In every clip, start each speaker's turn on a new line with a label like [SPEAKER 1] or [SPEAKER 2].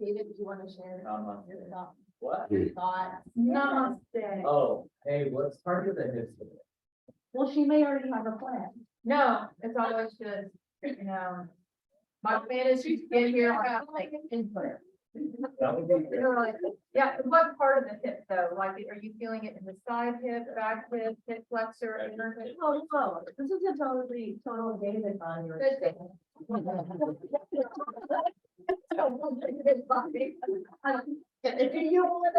[SPEAKER 1] David, do you want to share your
[SPEAKER 2] What?
[SPEAKER 1] thoughts?
[SPEAKER 3] Namaste.
[SPEAKER 2] Oh, hey, let's start with the hips.
[SPEAKER 3] Well, she may already have a plan.
[SPEAKER 1] No, it's always just, my plan is to get here, have like input.
[SPEAKER 2] That would be great.
[SPEAKER 1] Yeah, what part of the hip though? Like, are you feeling it in the side hip, back hip, hip flexor, inner hip?
[SPEAKER 3] Oh, no, this is a total David on your.
[SPEAKER 1] Good thing.
[SPEAKER 3] If you want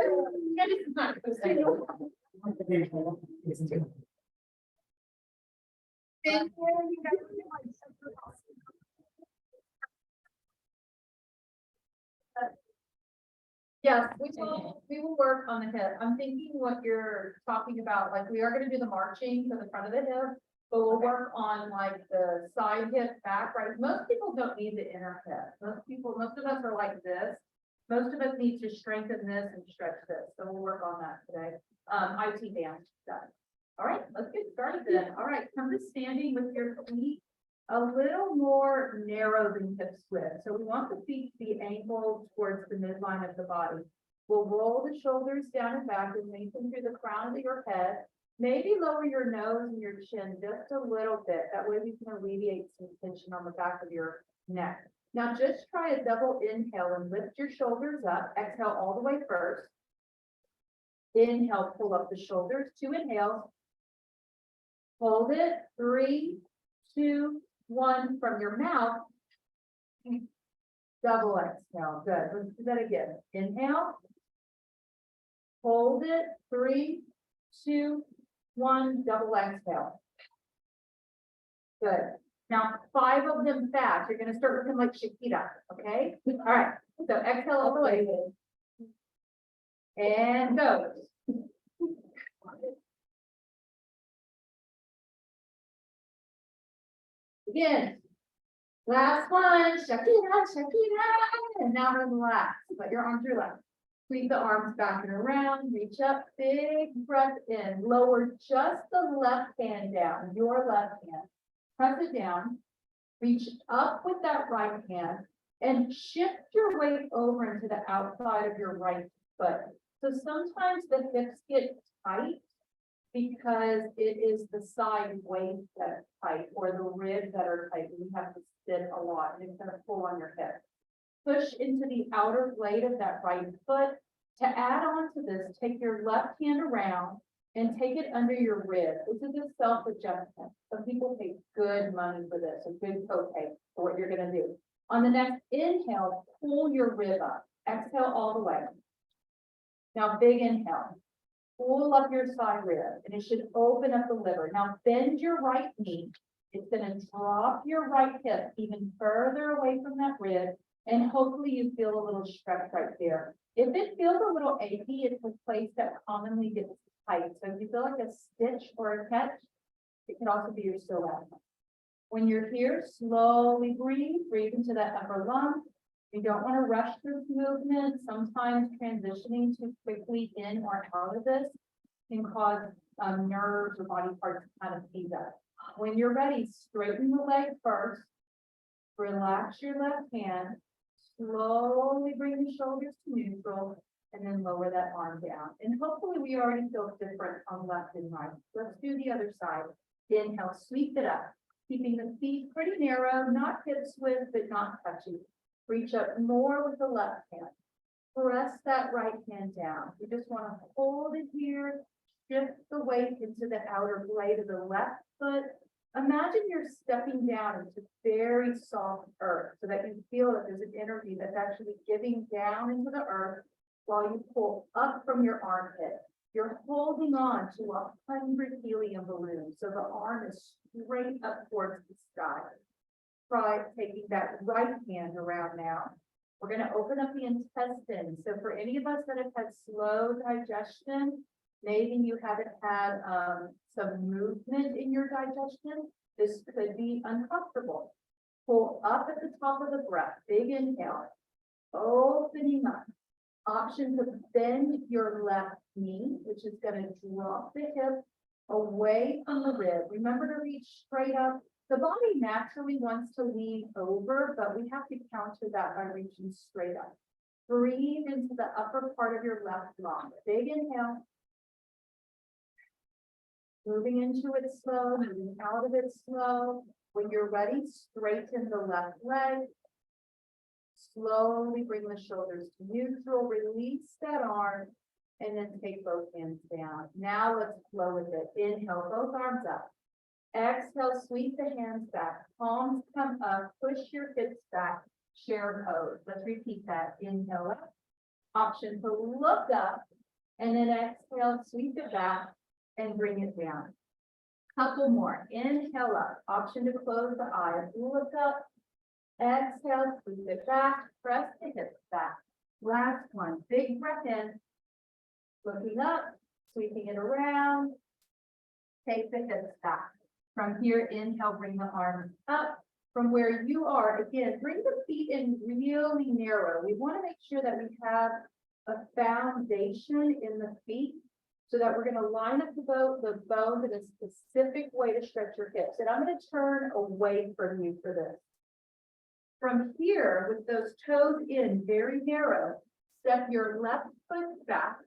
[SPEAKER 1] Yes, we will work on the hip. I'm thinking what you're talking about, like, we are gonna do the marching for the front of the hip, but we'll work on like the side hip, back, right? Most people don't need the inner hip. Most of us are like this. Most of us need to strengthen this and stretch this, so we'll work on that today. IT band done. All right, let's get started then. All right, come to standing with your feet a little more narrow than hip width. So we want the feet to be angled towards the midline of the body. We'll roll the shoulders down and back and lengthen through the crown of your head. Maybe lower your nose and your chin just a little bit. That way we can alleviate some tension on the back of your neck. Now just try a double inhale and lift your shoulders up. Exhale all the way first. Inhale, pull up the shoulders. 2 inhales. Hold it. 3, 2, 1 from your mouth. Double exhale. Good. Let's do that again. Inhale. Hold it. 3, 2, 1. Double exhale. Good. Now 5 of them fast. You're going to start looking like Shakira. Okay. All right. So exhale all the way. And go. Again. Last one, Shakira, Shakira, and now relax, let your arms relax. Sweep the arms back and around, reach up, big breath in, lower just the left hand down, your left hand. Press it down, reach up with that right hand, and shift your weight over into the outside of your right foot. So sometimes the hips get tight, because it is the side waist that's tight or the ribs that are tight. We have to sit a lot and it's going to pull on your hip. Push into the outer blade of that right foot. To add on to this, take your left hand around and take it under your rib. This is a self-adjustment. Some people pay good money for this, a good copay for what you're going to do. On the next inhale, pull your rib up. Exhale all the way. Now big inhale. Pull up your side rib and it should open up the liver. Now bend your right knee. It's going to drop your right hip even further away from that rib. And hopefully you feel a little stretch right there. If it feels a little achy, it's a place that commonly gets tight. So if you feel like a stitch or a catch, it can also be your psoas. When you're here, slowly breathe into that upper lung. You don't want to rush through movement. Sometimes transitioning too quickly in or out of this can cause nerves or body parts to kind of seize up. When you're ready, straighten the leg first. Relax your left hand. Slowly bring the shoulders to neutral and then lower that arm down. And hopefully we already feel different on left and right. Let's do the other side. Inhale, sweep it up. Keeping the feet pretty narrow, not hips width, but not touching. Reach up more with the left hand. Press that right hand down. You just want to hold it here. Shift the weight into the outer blade of the left foot. Imagine you're stepping down into very soft earth so that you feel that there's an energy that's actually giving down into the earth while you pull up from your armpit. You're holding on to 100 helium balloons. So the arm is straight up towards the sky. Try taking that right hand around now. We're going to open up the intestines. So for any of us that have had slow digestion, maybe you haven't had some movement in your digestion, this could be uncomfortable. Pull up at the top of the breath, big inhale, opening up. Option to bend your left knee, which is going to drop the hip away from the rib. Remember to reach straight up The body naturally wants to lean over, but we have to counter that by reaching straight up. Breathe into the upper part of your left lung. Big inhale. Moving into it slow, moving out of it slow. When you're ready, straighten the left leg. Slowly bring the shoulders to neutral, release that arm, and then take both hands down. Now let's flow with it. Inhale, both arms up. Exhale, sweep the hands back. Palms come up, push your hips back, chair pose. Let's repeat that. Inhale up. Option to look up, and then exhale, sweep it back and bring it down. Couple more. Inhale up. Option to close the eyes. Look up. Exhale, sweep it back, press the hips back. Last one, big breath in, looking up, sweeping it around, take the hips back. From here, inhale, bring the arms up. From where you are, again, bring the feet in really narrow. We want to make sure that we have a foundation in the feet so that we're going to line up the bones in a specific way to stretch your hips. And I'm going to turn away from you for this. From here, with those toes in very narrow, step your left foot back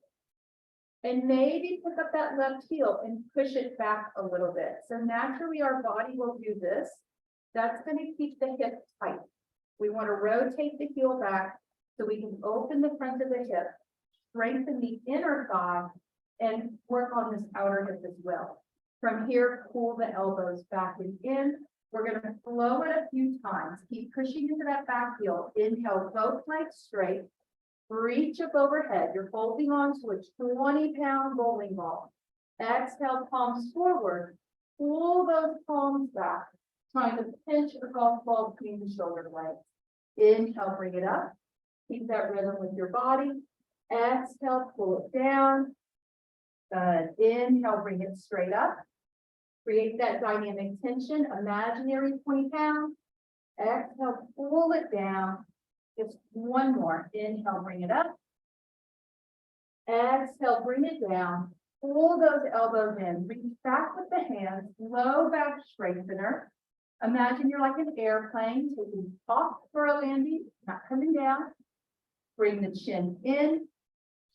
[SPEAKER 1] and maybe pick up that left heel and push it back a little bit. So naturally, our body will do this. That's going to keep the hip tight. We want to rotate the heel back so we can open the front of the hip, strengthen the inner thigh, and work on this outer hip as well. From here, pull the elbows back and in. We're going to flow it a few times. Keep pushing into that back heel. Inhale, both legs straight. Reach up overhead. You're holding on to a 20-pound bowling ball. Exhale, palms forward. Pull those palms back, trying to pinch a golf ball between the shoulder blades. Inhale, bring it up. Keep that rhythm with your body. Exhale, pull it down. Good. Inhale, bring it straight up. Create that dynamic tension, imaginary 20 pounds. Exhale, pull it down. Just one more. Inhale, bring it up. Exhale, bring it down. Pull those elbows in. Reach back with the hands. Low back strengthener. Imagine you're like an airplane, taking off for a landing, not coming down. Bring the chin in.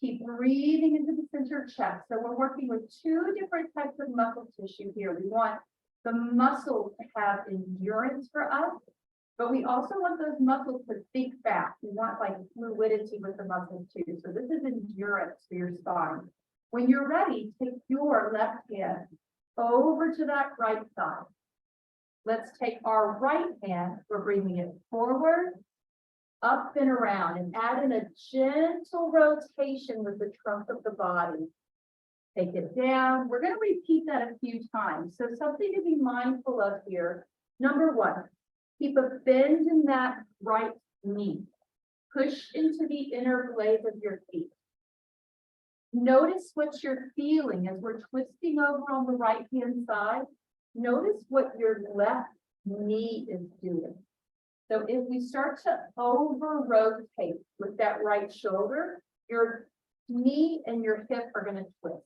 [SPEAKER 1] Keep breathing into the center chest. So we're working with two different types of muscle tissue here. We want the muscles to have endurance for us, but we also want those muscles to think fast. We want like fluidity with the muscles too. So this is endurance for your spine. When you're ready, take your left hand over to that right side. Let's take our right hand, we're bringing it forward, up and around, and add in a gentle rotation with the trunk of the body. Take it down. We're going to repeat that a few times. So something to be mindful of here. Number one, keep a bend in that right knee. Push into the inner blades of your feet. Notice what you're feeling as we're twisting over on the right-hand side. Notice what your left knee is doing. So if we start to over rotate with that right shoulder, your knee and your hip are going to twist.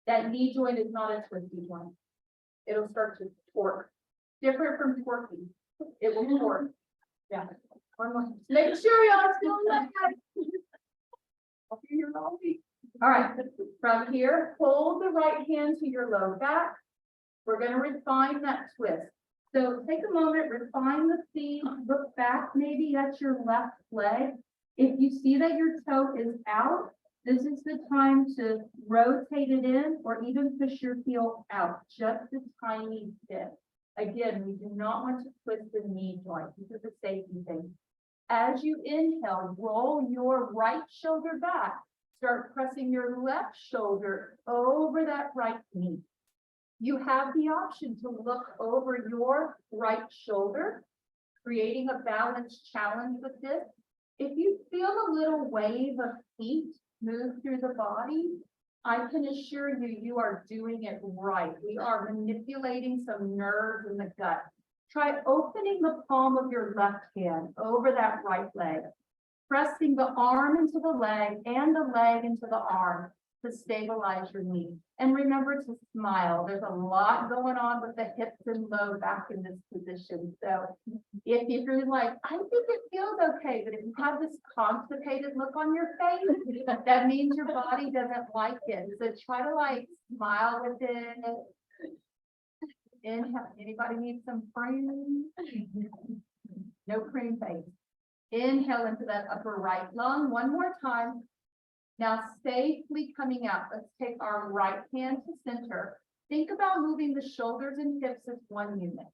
[SPEAKER 1] That knee joint is not a twisty joint. It'll start to torque. Different from twerking. It will torque. Yeah. One more. Make sure y'all still like that. All right. From here, hold the right hand to your low back. We're going to refine that twist. So take a moment, refine the feet, look back, maybe at your left leg. If you see that your toe is out, this is the time to rotate it in or even push your heel out, just a tiny bit. Again, we do not want to twist the knee joint. This is a safety thing. As you inhale, roll your right shoulder back. Start pressing your left shoulder over that right knee. You have the option to look over your right shoulder, creating a balance challenge with this. If you feel a little wave of heat move through the body, I can assure you, you are doing it right. We are manipulating some nerves in the gut. Try opening the palm of your left hand over that right leg, pressing the arm into the leg and the leg into the arm. to stabilize your knee. And remember to smile. There's a lot going on with the hips and low back in this position. So if you're like, I think it feels okay, but if you have this constipated look on your face, that means your body doesn't like it. So try to like smile with it. Inhale. Anybody need some cream? No cream face. Inhale into that upper right lung. One more time. Now safely coming out. Let's take our right hand to center. Think about moving the shoulders and hips as one unit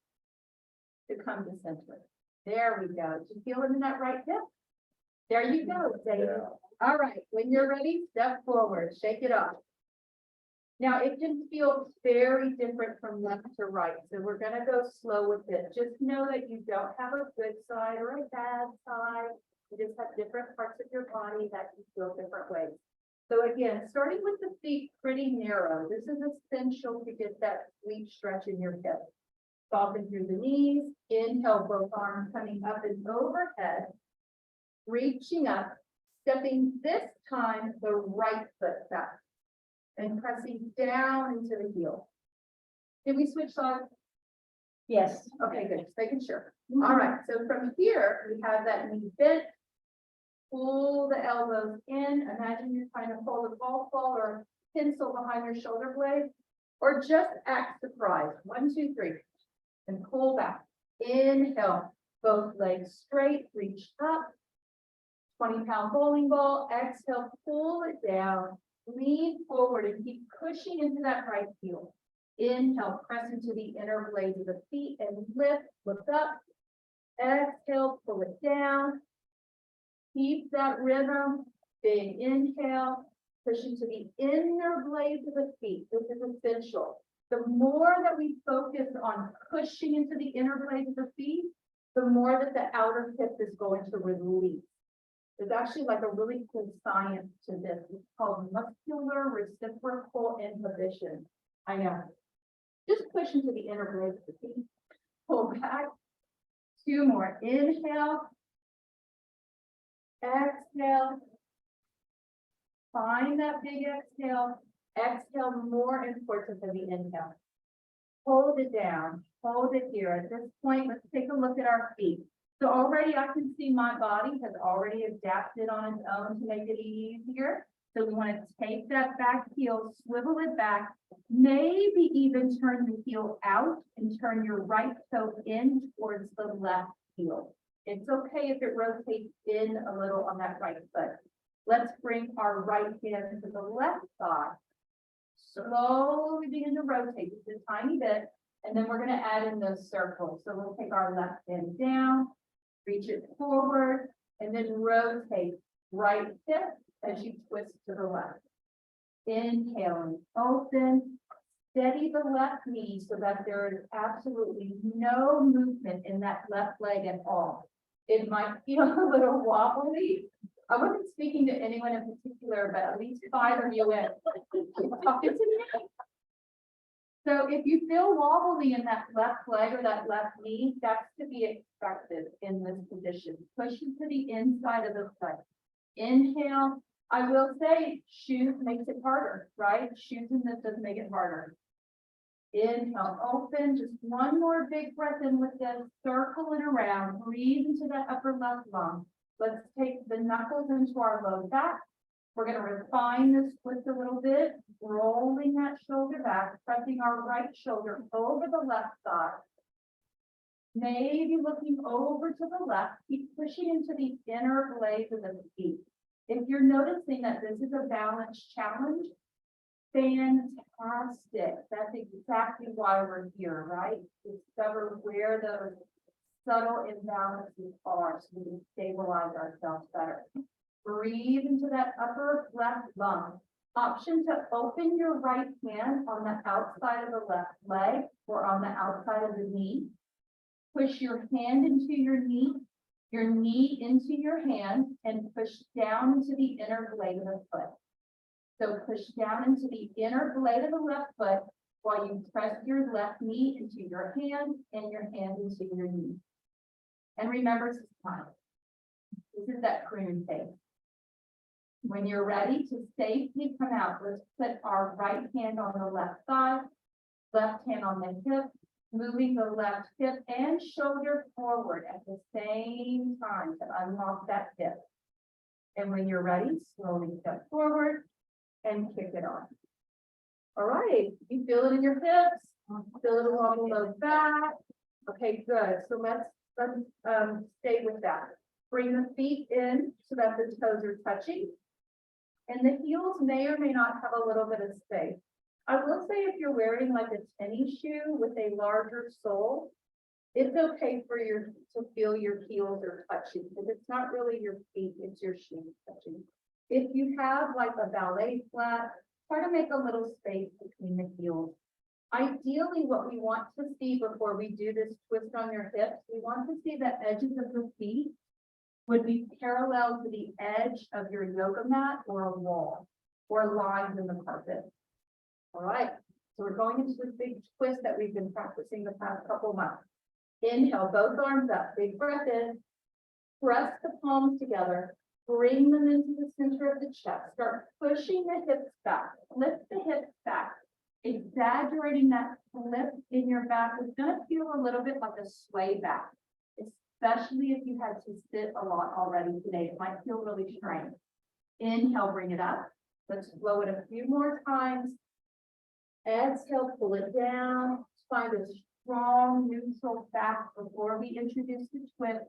[SPEAKER 1] to come to center. There we go. Did you feel it in that right hip? There you go, David. All right. When you're ready, step forward. Shake it off. Now it can feel very different from left to right. So we're going to go slow with it. Just know that you don't have a good side or a bad side. You just have different parts of your body that can feel different ways. So again, starting with the feet pretty narrow. This is essential to get that sweet stretch in your hip. Soften through the knees. Inhale, both arms coming up and overhead. Reaching up. Stepping this time the right foot back. And pressing down into the heel. Did we switch sides?
[SPEAKER 3] Yes.
[SPEAKER 1] Okay, good. Just making sure. All right. So from here, we have that knee bent. Pull the elbows in. Imagine you're trying to hold a golf ball or a pencil behind your shoulder blade, or just act surprised. 1, 2, 3, and pull back. Inhale, both legs straight. Reach up. 20-pound bowling ball. Exhale, pull it down. Lean forward and keep pushing into that right heel. Inhale, press into the inner blades of the feet and lift up. Exhale, pull it down. Keep that rhythm. Big inhale, push into the inner blades of the feet. This is essential. The more that we focus on pushing into the inner blades of the feet, the more that the outer hip is going to release. There's actually like a really cool science to this. It's called muscular reciprocal inhibition. I know. Just push into the inner blades of the feet. Pull back. 2 more. Inhale. Exhale. Find that big exhale. Exhale more important than the inhale. Hold it down. Hold it here. At this point, let's take a look at our feet. So already I can see my body has already adapted on its own to make it easier. So we want to take that back heel, swivel it back, maybe even turn the heel out and turn your right toe in towards the left heel. It's okay if it rotates in a little on that right foot. Let's bring our right hand to the left thigh. Slowly begin to rotate just a tiny bit, and then we're going to add in those circles. So we'll take our left hand down. Reach it forward, and then rotate right hip as you twist to the left. Inhaling, open, steady the left knee so that there is absolutely no movement in that left leg at all. It might feel a little wobbly. I wasn't speaking to anyone in particular, but at least 5 of you in. Talking to me. So if you feel wobbly in that left leg or that left knee, that's to be expected in this position. Push into the inside of the foot. Inhale. I will say shoes makes it harder, right? Shoes in this does make it harder. Inhale, open. Just one more big breath in with this. Circle it around. Breathe into that upper left lung. Let's take the knuckles into our low back. We're going to refine this twist a little bit, rolling that shoulder back, pressing our right shoulder over the left thigh. Maybe looking over to the left, keep pushing into the inner blades of the feet. If you're noticing that this is a balance challenge, fantastic. That's exactly why we're here, right? Discover where those subtle imbalances are so we can stabilize ourselves better. Breathe into that upper left lung. Option to open your right hand on the outside of the left leg or on the outside of the knee. Push your hand into your knee into your hand, and push down into the inner blade of the foot. So push down into the inner blade of the left foot while you press your left knee into your hand and your hand into your knee. And remember to smile. This is that crooning face. When you're ready to safely come out, let's put our right hand on the left thigh, left hand on the hip, moving the left hip and shoulder forward at the same time to unlock that hip. And when you're ready, slowly step forward and kick it off. All right, you feel it in your hips, feel it along the low back. Okay, good. So let's stay with that. Bring the feet in so that the toes are touching. And the heels may or may not have a little bit of space. I will say if you're wearing like a tennis shoe with a larger sole, it's okay for to feel your heels are touching, because it's not really your feet, it's your shoes touching. If you have like a ballet flat, try to make a little space between the heels. Ideally, what we want to see before we do this twist on your hips, we want to see the edges of the feet would be parallel to the edge of your yoga mat or a wall or lines in the carpet. All right, so we're going into this big twist that we've been practicing the past couple months. Inhale, both arms up, big breath in, press the palms together, bring them into the center of the chest, start pushing the hips back, lift the hips back, exaggerating that lift in your back is going to feel a little bit like a sway back, especially if you had to sit a lot already today. It might feel really strange. Inhale, bring it up. Let's flow it a few more times. Exhale, pull it down. Find a strong neutral back before we introduce the twist.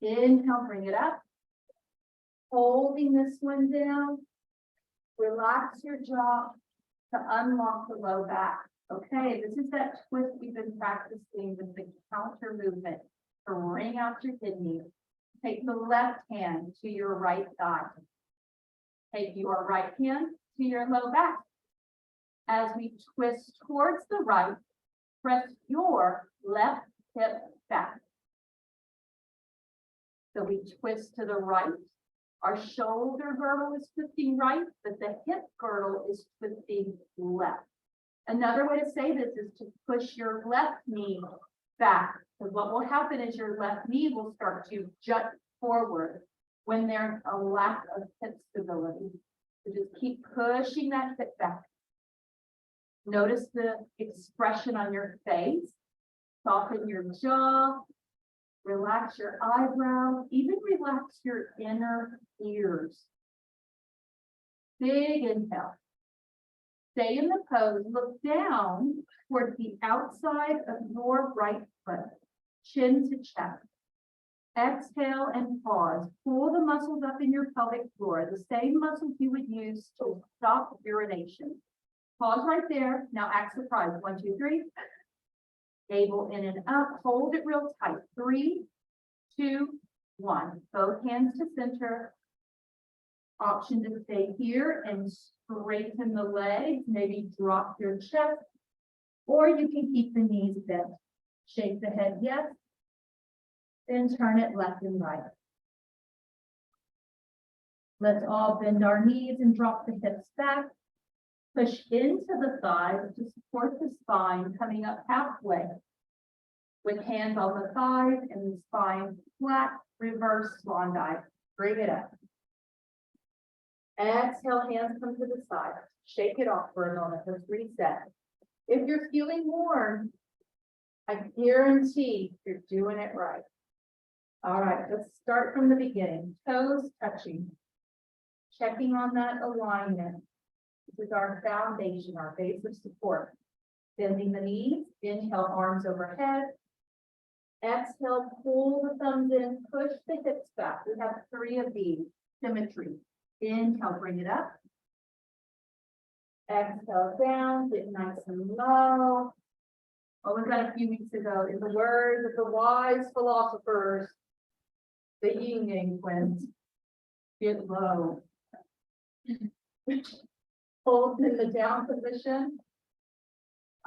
[SPEAKER 1] Inhale, bring it up. Holding this one down. Relax your jaw to unlock the low back. Okay, this is that twist we've been practicing with the counter movement to wring out your kidneys. Take the left hand to your right thigh. Take your right hand to your low back. As we twist towards the right, press your left hip back. So we twist to the right. Our shoulder girdle is twisting right, but the hip girdle is twisting left. Another way to say this is to push your left knee back. Because what will happen is your left knee will start to jut forward when there's a lack of hip stability. So just keep pushing that hip back. Notice the expression on your face. Soften your jaw. Relax your eyebrows. Even relax your inner ears. Big inhale. Stay in the pose. Look down towards the outside of your right foot. Chin to chest. Exhale and pause. Pull the muscles up in your pelvic floor, the same muscles you would use to stop urination. Pause right there. Now act surprised. 1, 2, 3. Navel in and up. Hold it real tight. 3, 2, 1. Both hands to center. Option to stay here and straighten the legs. Maybe drop your chest. Or you can keep the knees bent. Shake the head yes. Then turn it left and right. Let's all bend our knees and drop the hips back. Push into the thighs to support the spine, coming up halfway. With hands on the thighs and the spine flat, reverse swan dive. Bring it up. Exhale, hands come to the side. Shake it off for a moment. Let's reset. If you're feeling warm, I guarantee you're doing it right. All right, let's start from the beginning. Toes touching. Checking on that alignment. This is our foundation, our base of support. Bending the knees, inhale, arms overhead. Exhale, pull the thumbs in, push the hips back. We have 3 of these, symmetry. Inhale, bring it up. Exhale down, get nice and low. What was that a few weeks ago? In the words of the wise philosophers, the yin yang twins, get low. Hold in the down position.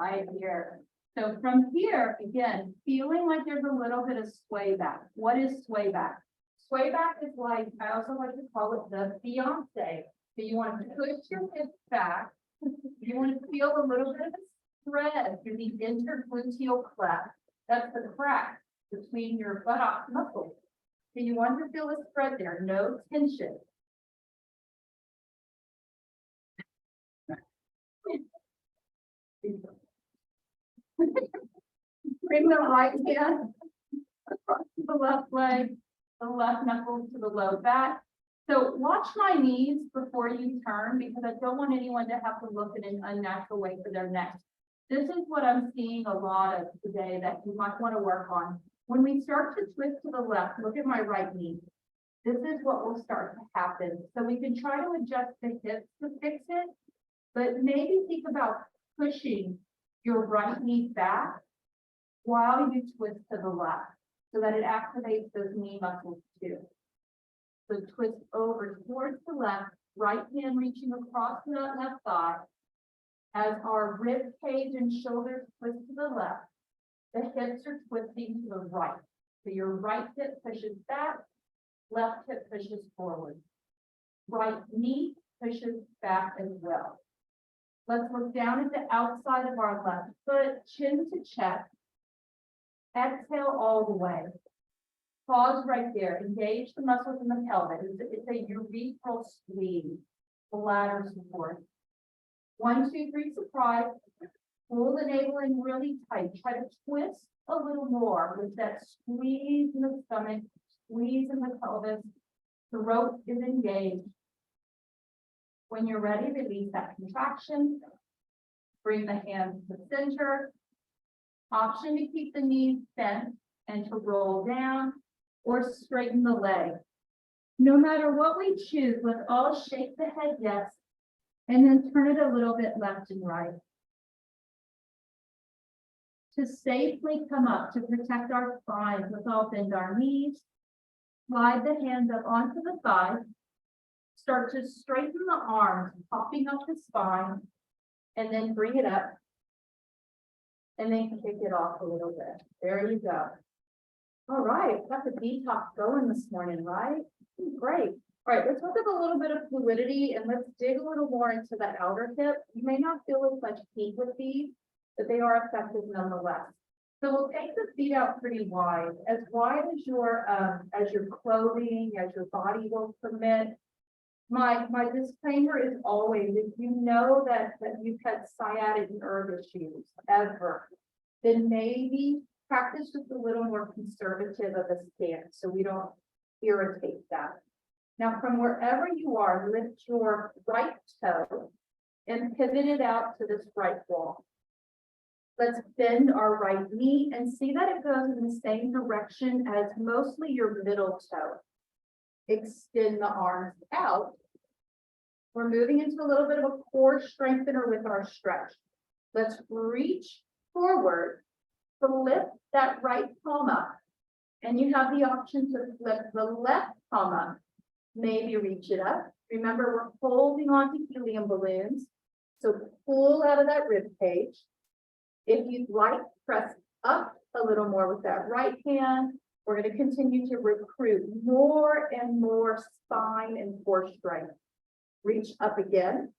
[SPEAKER 1] Right here. So from here, again, feeling like there's a little bit of sway back. What is sway back? Sway back is like, I also like to call it the fiance. So you want to push your hips back. You want to feel a little bit of a thread through the intergluteal cleft. That's the crack between your buttock muscles. So you want to feel a spread there, no tension. Bring the right hand across to the left leg, the left knuckle to the low back. So watch my knees before you turn because I don't want anyone to have to look in an unnatural way for their neck. This is what I'm seeing a lot of today that you might want to work on. When we start to twist to the left, look at my right knee. This is what will start to happen. So we can try to adjust the hips to fix it, but maybe think about pushing your right knee back while you twist to the left so that it activates those knee muscles too. So twist over towards the left, right hand reaching across the left thigh. As our rib cage and shoulders twist to the left, the hips are twisting to the right. So your right hip pushes back, left hip pushes forward. Right knee pushes back as well. Let's look down at the outside of our left foot, chin to chest. Exhale all the way. Pause right there. Engage the muscles in the pelvis. It's a urethral squeeze, bladder support. 1, 2, 3, surprise. Pull the navel in really tight. Try to twist a little more with that squeeze in the stomach, squeeze in the pelvis. Throat is engaged. When you're ready, release that contraction. Bring the hands to the center. Option to keep the knees bent and to roll down or straighten the leg. No matter what we choose, let's all shake the head yes, and then turn it a little bit left and right. To safely come up to protect our spine, let's all bend our knees, slide the hands up onto the thighs, start to straighten the arms, popping up the spine, and then bring it up, and then kick it off a little bit. There you go. All right, got the detox going this morning, right? Great. All right, let's look at a little bit of fluidity and let's dig a little more into the outer hip. You may not feel as much heat with these, but they are effective nonetheless. So we'll take the feet out pretty wide as your clothing, as your body will permit. My disclaimer is always, if you know that you've had sciatic nerve issues ever, then maybe practice just a little more conservative of a stance so we don't irritate that. Now, from wherever you are, lift your right toe and pivot it out to this right wall. Let's bend our right knee and see that it goes in the same direction as mostly your middle toe. Extend the arms out. We're moving into a little bit of a core strengthener with our stretch. Let's reach forward to lift that right palm up. And you have the option to flip the left palm up. Maybe reach it up. Remember, we're holding on to helium balloons. So pull out of that rib cage. If you'd like, press up a little more with that right hand. We're going to continue to recruit more and more spine and core strength. Reach up again.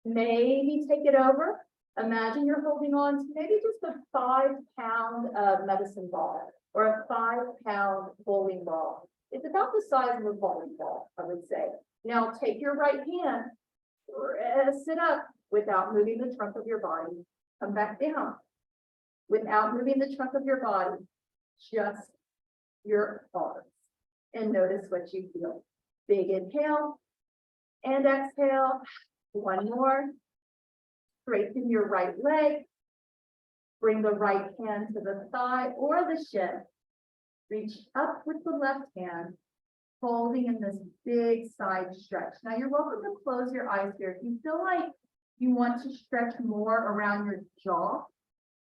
[SPEAKER 1] Maybe take it over. Imagine you're holding on to maybe just a 5-pound medicine ball or a 5-pound bowling ball. It's about the size of a bowling ball, I would say. Now take your right hand, press it up without moving the trunk of your body. Come back down without moving the trunk of your body, just your arms. And notice what you feel. Big inhale and exhale. One more. Straighten your right leg. Bring the right hand to the thigh or the shin. Reach up with the left hand, holding in this big side stretch. Now you're welcome to close your eyes here. If you feel like you want to stretch more around your jaw,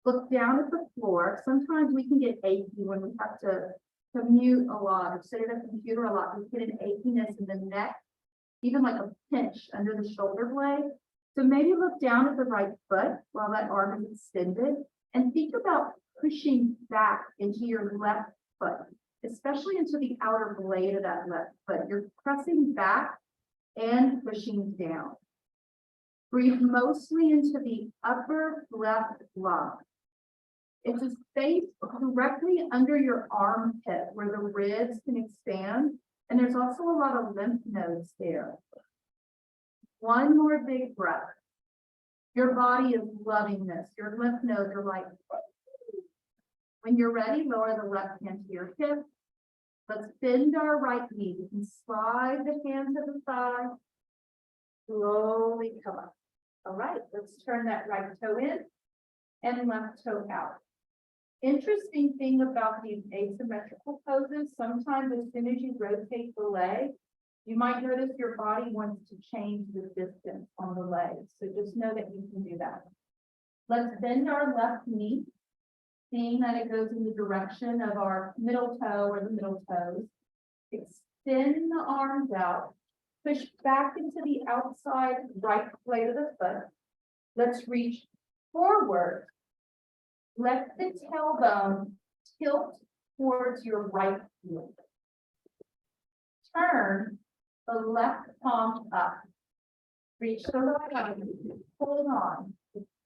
[SPEAKER 1] look down at the floor. Sometimes we can get achy when we have to commute a lot or sit at a computer a lot. We get an achiness in the neck, even like a pinch under the shoulder blade. So maybe look down at the right foot while that arm is extended and think about pushing back into your left foot, especially into the outer blade of that left foot. You're pressing back and pushing down. Breathe mostly into the upper left lung. It's a space directly under your armpit where the ribs can expand. And there's also a lot of lymph nodes there. One more big breath. Your body is loving this. Your lymph nodes are like, when you're ready, lower the left hand to your hip. Let's bend our right knee. You can slide the hand to the thigh. Slowly come up. All right, let's turn that right toe in and left toe out. Interesting thing about these asymmetrical poses, sometimes as soon as you rotate the leg, you might notice your body wants to change the distance on the leg. So just know that you can do that. Let's bend our left knee, seeing that it goes in the direction of our middle toe or the middle toes. Extend the arms out, push back into the outside right blade of the foot. Let's reach forward. Let the tailbone tilt towards your right heel. Turn the left palm up. Reach the right arm, hold on,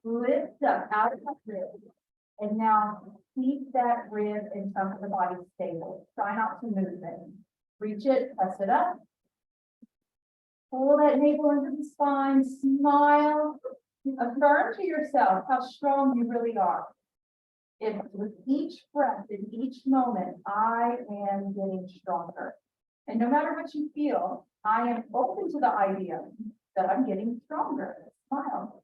[SPEAKER 1] lift up out of the rib. And now keep that rib and trunk of the body stable. Try not to move it. Reach it, press it up. Pull that navel into the spine, smile. Affirm to yourself how strong you really are. If with each breath, in each moment, I am getting stronger. And no matter what you feel, I am open to the idea that I'm getting stronger. Smile.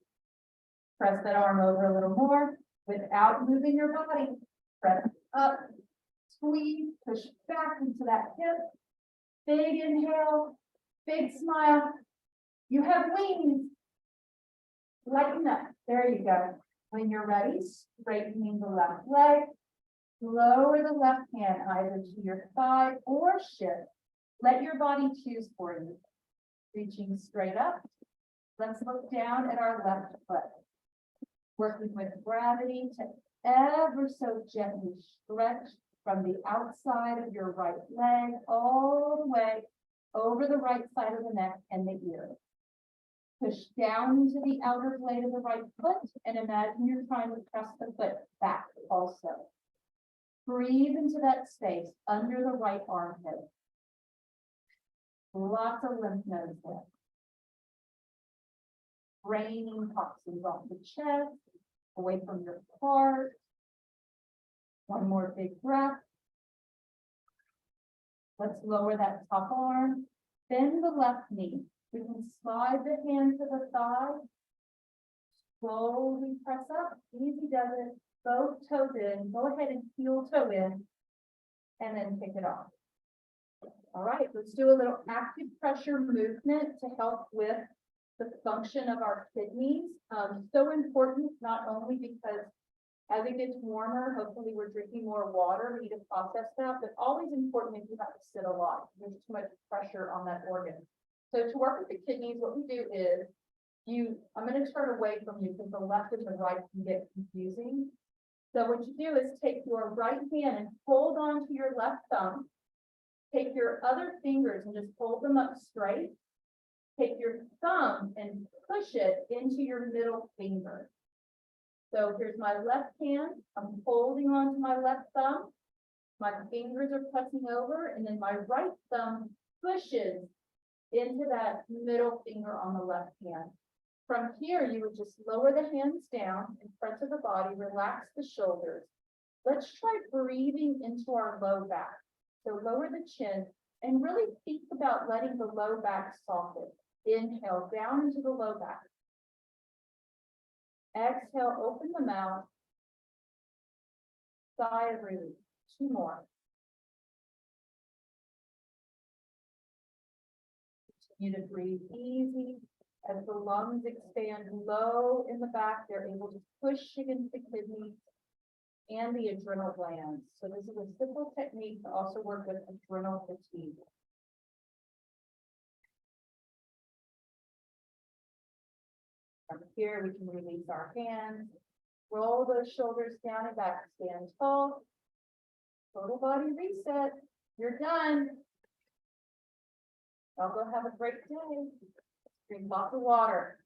[SPEAKER 1] Press that arm over a little more without moving your body. Press up, squeeze, push back into that hip. Big inhale, big smile. You have wings. Lighten up. There you go. When you're ready, straightening the left leg, lower the left hand either to your thigh or shift. Let your body choose for you. Reaching straight up. Let's look down at our left foot. Working with gravity to ever so gently stretch from the outside of your right leg all the way over the right side of the neck and the ear. Push down into the outer blade of the right foot and imagine you're trying to press the foot back also. Breathe into that space under the right armpit. Lots of lymph nodes there. Draining toxins off the chest, away from your heart. One more big breath. Let's lower that top arm. Bend the left knee. We can slide the hand to the thigh. Slowly press up. Easy does it. Both toes in. Go ahead and heel toe in. And then kick it off. All right, let's do a little active pressure movement to help with the function of our kidneys. So important, not only because as it gets warmer, hopefully we're drinking more water, we need to process that, but always important if you have to sit a lot. There's too much pressure on that organ. So to work with the kidneys, what we do is I'm going to turn away from you because the left and the right can get confusing. So what you do is take your right hand and hold on to your left thumb. Take your other fingers and just hold them up straight. Take your thumb and push it into your middle finger. So here's my left hand. I'm holding on to my left thumb. My fingers are pressing over, and then my right thumb pushes into that middle finger on the left hand. From here, you would just lower the hands down in front of the body, relax the shoulders. Let's try breathing into our low back. So lower the chin and really think about letting the low back soften. Inhale down into the low back. Exhale, open the mouth. Sigh of relief. 2 more. Continue to breathe easy. As the lungs expand low in the back, they're able to push against the kidneys and the adrenal glands. So this is a simple technique to also work with adrenal fatigue. From here, we can release our hands, roll those shoulders down and back, stand tall. Total body reset. You're done. Y'all go have a great day. Drink lots of water.